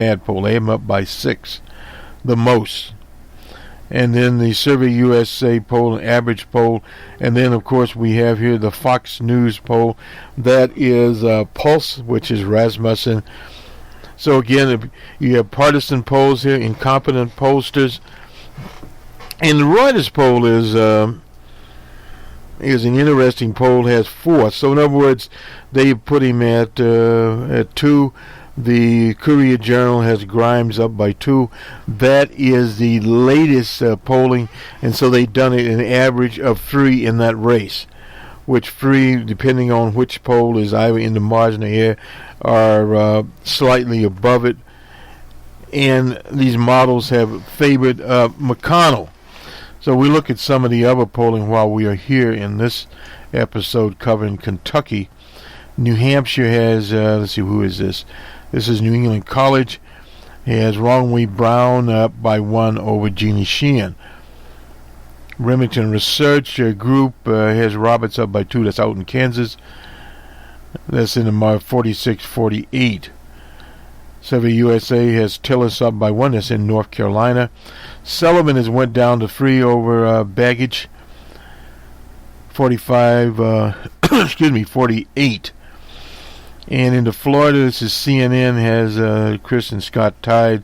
ad poll. They have them up by 6, the most. And then the Survey USA poll, an average poll. And then, of course, we have here the Fox News poll. That is Pulse, which is Rasmussen. So, again, you have partisan polls here, incompetent pollsters. And the Reuters poll is an interesting poll, has 4. So, in other words, they put him at 2. The Courier Journal has Grimes up by 2. That is the latest polling, and so they've done it an average of 3 in that race, which 3, depending on which poll, is either in the margin of error or slightly above it. And these models have favored McConnell. So we look at some of the other polling while we are here in this episode covering Kentucky. New Hampshire has, let's see, who is this? This is New England College. He has Ronway Brown up by 1 over Jeannie Sheehan. Remington Research Group has Roberts up by 2. That's out in Kansas. That's in the mark 46-48. Survey USA has Tillis up by 1. That's in North Carolina. Sullivan has went down to 3 over Baggage. 48. And into Florida, this is CNN has Chris and Scott tied.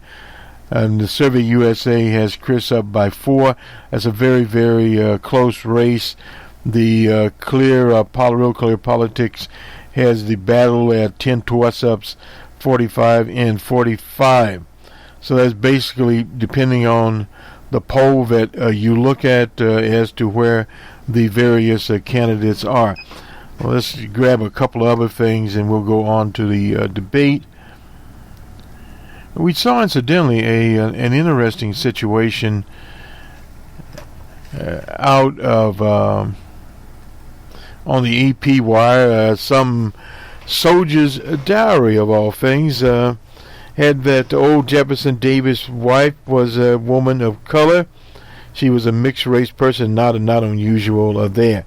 And the Survey USA has Chris up by 4. That's a very, very close race. The Real Clear Politics has the battle at 10 toss-ups, 45 and 45. So that's basically depending on the poll that you look at as to where the various candidates are. Well, let's grab a couple of other things and we'll go on to the debate. We saw, incidentally, an interesting situation out of on the AP wire. Some soldier's diary, of all things, had that old Jefferson Davis wife was a woman of color. She was a mixed race person, not unusual there.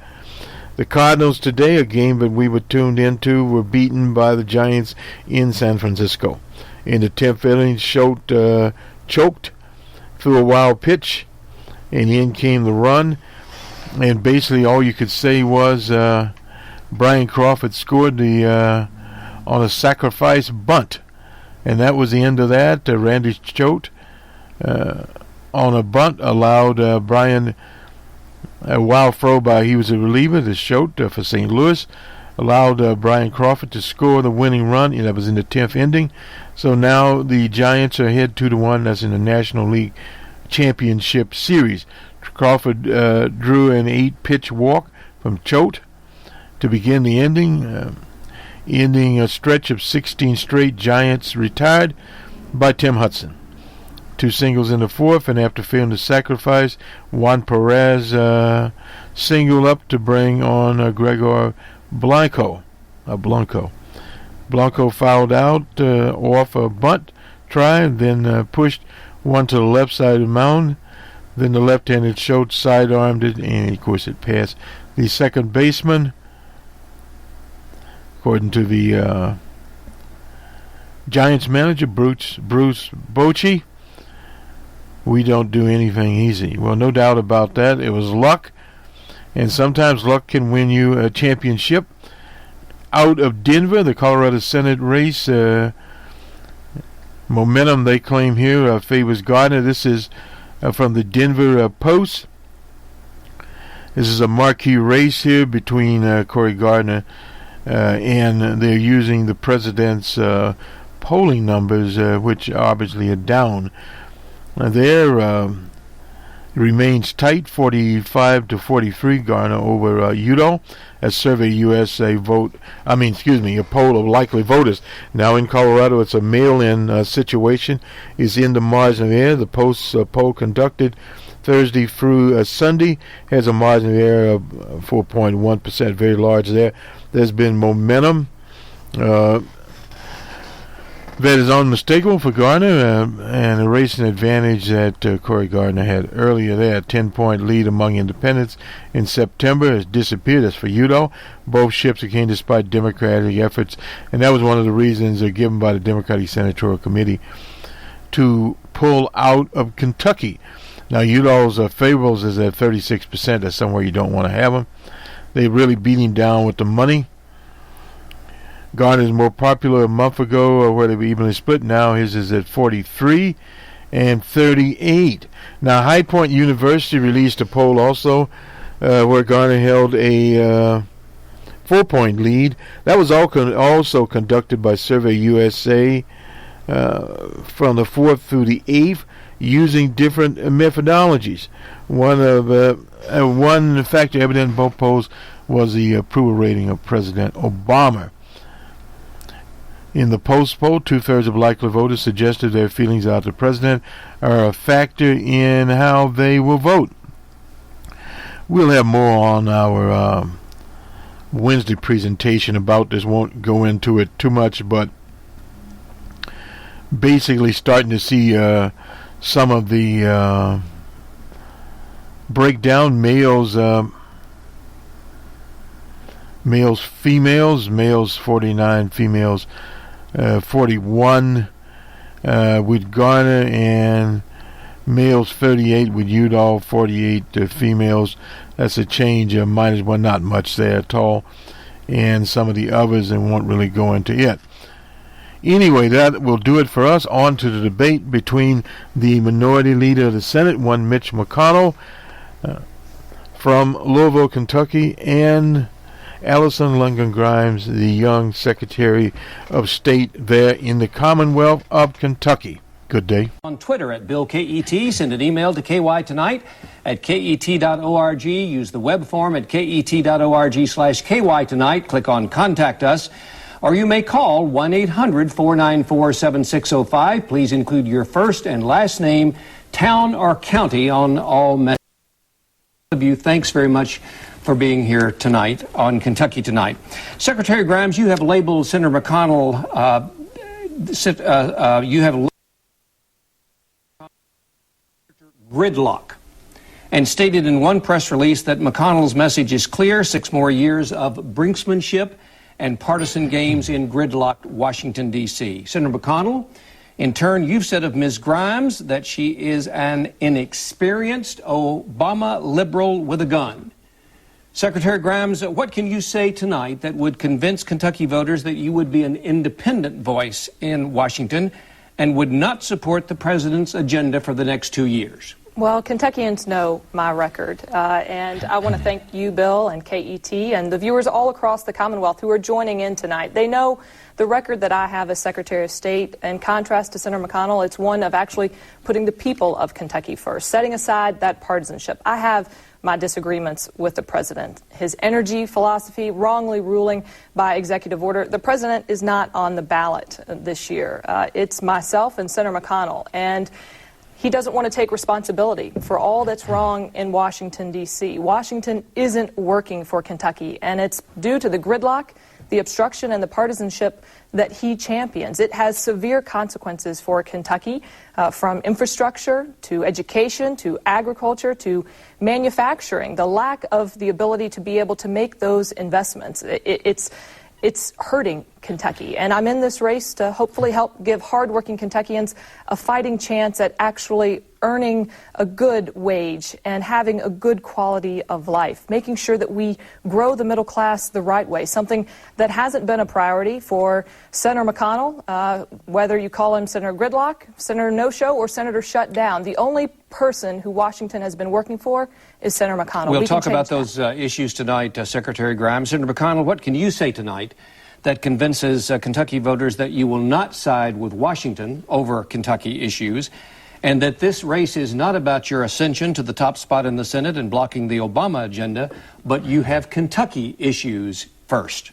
The Cardinals today, a game that we were tuned into, were beaten by the Giants in San Francisco. In the 10th inning, Schultz choked through a wild pitch, and in came the run. And basically all you could say was Brian Crawford scored on a sacrifice bunt. And that was the end of that. Randy Schultz on a bunt allowed Brian a wild throw by, he was a reliever, the Schultz for St. Louis, allowed Brian Crawford to score the winning run, and that was in the 10th inning. So now the Giants are ahead 2-1. That's in the National League Championship Series. Crawford drew an 8-pitch walk from Schultz to begin the ending, ending a stretch of 16 straight. Giants retired by Tim Hudson. 2 singles in the 4th, and after failing to sacrifice, Juan Perez singled up to bring on Gregor Blanco. Blanco fouled out off a bunt try, and then pushed one to the left side of the mound. Then the left-handed Schultz sidearmed it, and of course it passed the second baseman. According to the Giants manager, Bruce Bochy, we don't do anything easy. Well, no doubt about that. It was luck, and sometimes luck can win you a championship. Out of Denver, the Colorado Senate race, momentum they claim here favors Gardner. This is from the Denver Post. This is a marquee race here between Cory Gardner and they're using the president's polling numbers, which obviously are down. There remains tight, 45-43 Gardner over Udall, as Survey USA a poll of likely voters. Now in Colorado, it's a mail-in situation, is in the margin of error. The Post's poll conducted Thursday through Sunday has a margin of error of 4.1%, very large there. There's been momentum that is unmistakable for Gardner, and a racing advantage that Cory Gardner had earlier there. A 10-point lead among independents in September has disappeared. That's for Udall. Both ships again despite Democratic efforts, and that was one of the reasons given by the Democratic Senatorial Committee to pull out of Kentucky. Now, Udall's favorables is at 36%. That's somewhere you don't want to have him. They really beat him down with the money. Garner's more popular a month ago, where they were evenly split. Now his is at 43 and 38. Now, High Point University released a poll also where Garner held a 4-point lead. That was also conducted by Survey USA from the 4th through the 8th, using different methodologies. One factor evident in both polls was the approval rating of President Obama. In the post poll, 2/3 of likely voters suggested their feelings about the president are a factor in how they will vote. We'll have more on our Wednesday presentation about this. Won't go into it too much, but basically starting to see some of the breakdown. Males, females, males 49, females 41 with Garner, and males 38 with Udall, 48 females. That's a change of -1, not much there at all. And some of the others, and won't really go into it. Anyway, that will do it for us. On to the debate between the minority leader of the Senate, one Mitch McConnell from Louisville, Kentucky, and Alison-Lundergan-Grimes, the young Secretary of State there in the Commonwealth of Kentucky. Good day. On Twitter at BillKET. Send an email to kytonight@ket.org. Use the web form at ket.org/kytonight. Click on Contact Us. Or you may call 1-800-494-7605. Please include your first and last name, town or county on all messages. Thanks very much for being here tonight on Kentucky Tonight. Secretary Grimes, you have labeled Senator McConnell, gridlock, and stated in one press release that McConnell's message is clear: 6 more years of brinksmanship and partisan games in gridlocked Washington, D.C. Senator McConnell, in turn, you've said of Ms. Grimes that she is an inexperienced Obama liberal with a gun. Secretary Grimes, what can you say tonight that would convince Kentucky voters that you would be an independent voice in Washington and would not support the president's agenda for the next 2 years? Well, Kentuckians know my record, and I want to thank you, Bill, and KET, and the viewers all across the Commonwealth who are joining in tonight. They know the record that I have as Secretary of State. In contrast to Senator McConnell, it's one of actually putting the people of Kentucky first, setting aside that partisanship. I have my disagreements with the president. His energy philosophy, wrongly ruling by executive order. The president is not on the ballot this year. It's myself and Senator McConnell, and he doesn't want to take responsibility for all that's wrong in Washington, D.C. Washington isn't working for Kentucky, and it's due to the gridlock, the obstruction, and the partisanship that he champions. It has severe consequences for Kentucky, from infrastructure to education to agriculture to manufacturing. The lack of the ability to be able to make those investments, it's hurting Kentucky. And I'm in this race to hopefully help give hardworking Kentuckians a fighting chance at actually earning a good wage and having a good quality of life, making sure that we grow the middle class the right way, something that hasn't been a priority for Senator McConnell, whether you call him Senator Gridlock, Senator No-Show, or Senator Shut Down. The only person who Washington has been working for is Senator McConnell. We'll talk about those issues tonight, Secretary Grimes. Senator McConnell, what can you say tonight that convinces Kentucky voters that you will not side with Washington over Kentucky issues, and that this race is not about your ascension to the top spot in the Senate and blocking the Obama agenda, but you have Kentucky issues first?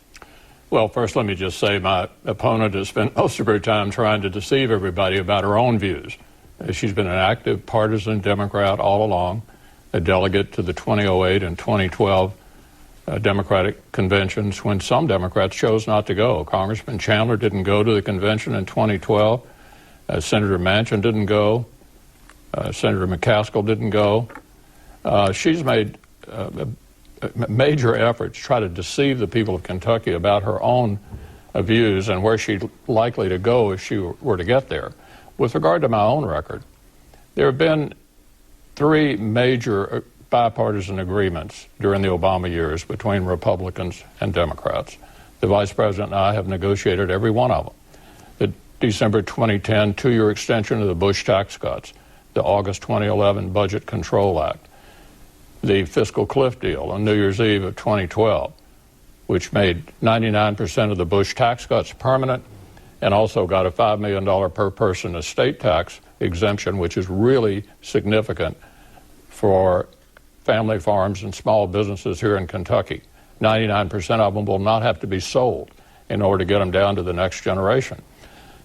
Well, first, let me just say my opponent has spent most of her time trying to deceive everybody about her own views. She's been an active partisan Democrat all along, a delegate to the 2008 and 2012 Democratic conventions when some Democrats chose not to go. Congressman Chandler didn't go to the convention in 2012. Senator Manchin didn't go. Senator McCaskill didn't go. She's made a major effort to try to deceive the people of Kentucky about her own views and where she's likely to go if she were to get there. With regard to my own record, there have been three major bipartisan agreements during the Obama years between Republicans and Democrats. The Vice President and I have negotiated every one of them. The December 2010 two-year extension of the Bush tax cuts, the August 2011 Budget Control Act, the fiscal cliff deal on New Year's Eve of 2012, which made 99% of the Bush tax cuts permanent and also got a $5 million per person estate tax exemption, which is really significant for family farms and small businesses here in Kentucky. 99% of them will not have to be sold in order to get them down to the next generation.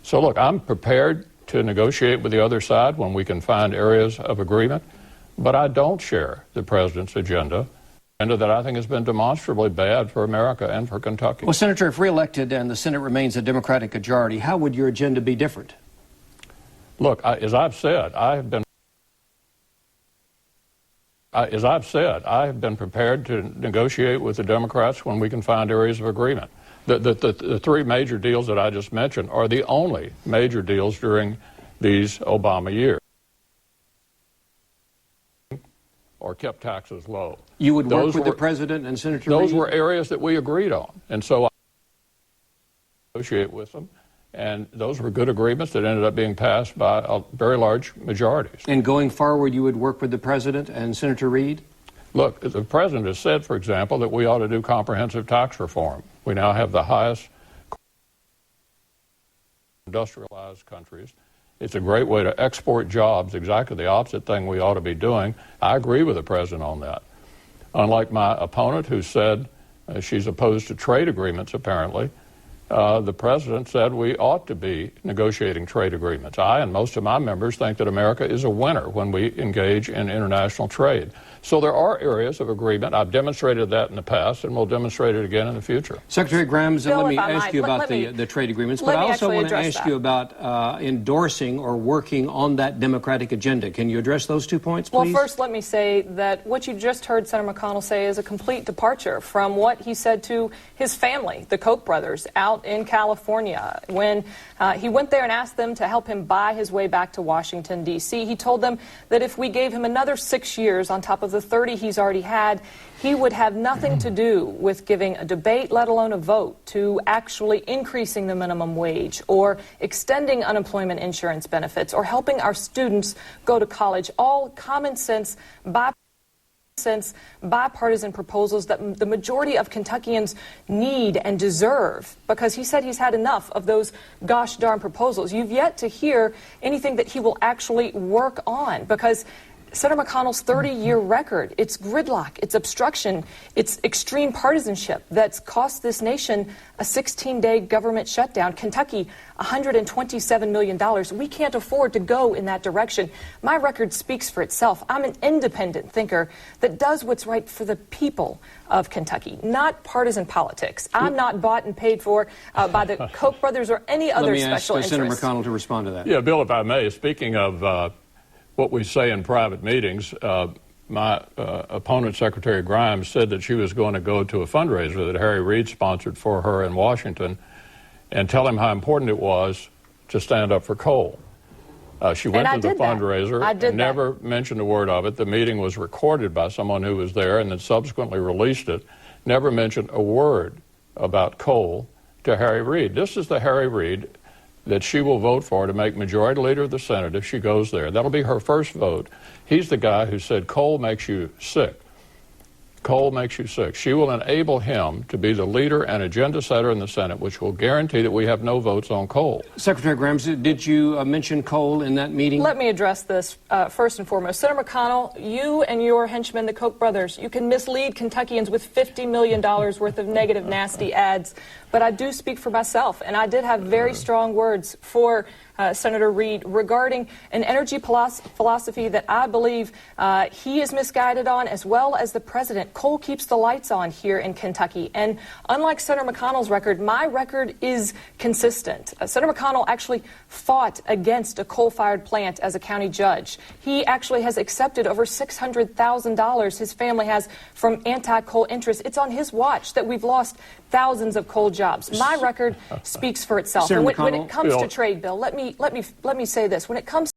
So look, I'm prepared to negotiate with the other side when we can find areas of agreement, but I don't share the president's agenda that I think has been demonstrably bad for America and for Kentucky. Well, Senator, if reelected and the Senate remains a Democratic majority, how would your agenda be different? Look, as I've said, I have been prepared to negotiate with the Democrats when we can find areas of agreement. The three major deals that I just mentioned are the only major deals during these Obama years, or kept taxes low. You would work with the president and Senator Those Reid? were areas that we agreed on, and so I negotiate with them. And those were good agreements that ended up being passed by a very large majorities. And going forward, you would work with the president and Senator Reid? Look, the president has said, for example, that we ought to do comprehensive tax reform. We now have the highest industrialized countries. It's a great way to export jobs, exactly the opposite thing we ought to be doing. I agree with the president on that. Unlike my opponent, who said she's opposed to trade agreements, apparently, the president said we ought to be negotiating trade agreements. I and most of my members think that America is a winner when we engage in international trade. So there are areas of agreement. I've demonstrated that in the past, and we'll demonstrate it again in the future. Secretary Grimes, Bill, let me ask you about the trade agreements, but I also want to ask you about endorsing or working on that Democratic agenda. Can you address those 2 points, please? Well, first, let me say that what you just heard Senator McConnell say is a complete departure from what he said to his family, the Koch brothers, out in California. When he went there and asked them to help him buy his way back to Washington, D.C., he told them that if we gave him another 6 years on top of the 30 he's already had, he would have nothing to do with giving a debate, let alone a vote, to actually increasing the minimum wage or extending unemployment insurance benefits or helping our students go to college. All common sense, bipartisan proposals that the majority of Kentuckians need and deserve, because he said he's had enough of those gosh darn proposals. You've yet to hear anything that he will actually work on, because Senator McConnell's 30-year record, it's gridlock, it's obstruction, it's extreme partisanship that's cost this nation a 16-day government shutdown. Kentucky, $127 million. We can't afford to go in that direction. My record speaks for itself. I'm an independent thinker that does what's right for the people of Kentucky, not partisan politics. I'm not bought and paid for by the Koch brothers or any other special interest. Let me ask Senator McConnell to respond to that. Yeah, Bill, if I may, speaking of what we say in private meetings, my opponent, Secretary Grimes, said that she was going to go to a fundraiser that Harry Reid sponsored for her in Washington and tell him how important it was to stand up for coal. She went to the fundraiser and never mentioned a word of it. The meeting was recorded by someone who was there and then subsequently released it. Never mentioned a word about coal to Harry Reid. This is the Harry Reid that she will vote for to make majority leader of the Senate if she goes there. That'll be her first vote. He's the guy who said coal makes you sick. Coal makes you sick. She will enable him to be the leader and agenda setter in the Senate, which will guarantee that we have no votes on coal. Secretary Grimes, did you mention coal in that meeting? Let me address this first and foremost. Senator McConnell, you and your henchmen, the Koch brothers, you can mislead Kentuckians with $50 million worth of negative, nasty ads. But I do speak for myself, and I did have very strong words for Senator Reid regarding an energy philosophy that I believe he is misguided on, as well as the president. Coal keeps the lights on here in Kentucky. And unlike Senator McConnell's record, my record is consistent. Senator McConnell actually fought against a coal-fired plant as a county judge. He actually has accepted over $600,000 his family has from anti-coal interests. It's on his watch that we've lost thousands of coal jobs. My record speaks for itself. And when it comes to trade, Bill, let me me say this. When it comes